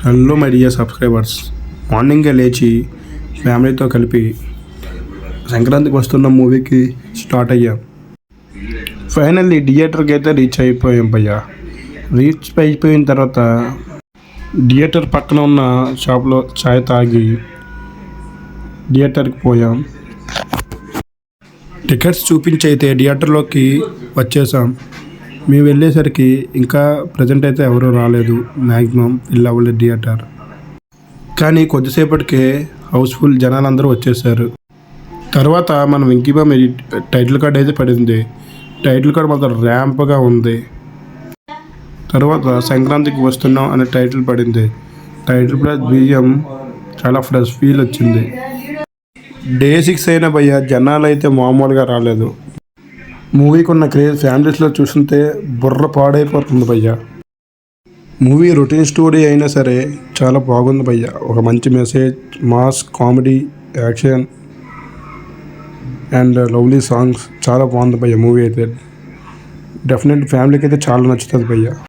Hello my dear subscribers, మార్నింగే లేచి ఫ్యామిలీతో కలిపి సంక్రాంతికి వస్తున్న మూవీకి స్టార్ట్ అయ్యాం. ఫైనల్లీ థియేటర్కి అయితే రీచ్ అయిపోయాం భయ్యా. రీచ్ అయిపోయిన తర్వాత థియేటర్ పక్కన ఉన్న షాప్లో చాయ్ తాగి థియేటర్కి పోయాం. టికెట్స్ చూపించి అయితే థియేటర్లోకి వచ్చేసాం. మేము వెళ్ళేసరికి ఇంకా ప్రజెంట్ అయితే ఎవరూ రాలేదు, మ్యాక్సిమం ఫిల్ అవ్వలేదు థియేటర్. కానీ కొద్దిసేపటికే హౌస్ఫుల్ జనాలందరూ వచ్చేసారు. తర్వాత మనం వెంకీబామ్ టైటిల్ కార్డ్ అయితే పడింది. టైటిల్ కార్డ్ మాత్రం ర్యాంప్గా ఉంది. తర్వాత సంక్రాంతికి వస్తున్నాం అనే టైటిల్ పడింది. టైటిల్ ప్లస్ బీజిఎం చాలా ఫ్రెష్ ఫీల్ వచ్చింది. డే 6 అయినా భయ్యా జనాలు అయితే మామూలుగా రాలేదు. మూవీకి ఉన్న క్రేజ్ ఫ్యామిలీస్లో చూస్తుంటే బుర్ర పాడైపోతుంది భయ్యా. మూవీ రొటీన్ స్టోరీ అయినా సరే చాలా బాగుంది భయ్యా. ఒక మంచి message, mass, comedy, action and lovely songs చాలా బాగుంది భయ్యా. మూవీ అయితే డెఫినెట్ ఫ్యామిలీకి అయితే చాలా నచ్చుతుంది భయ్యా.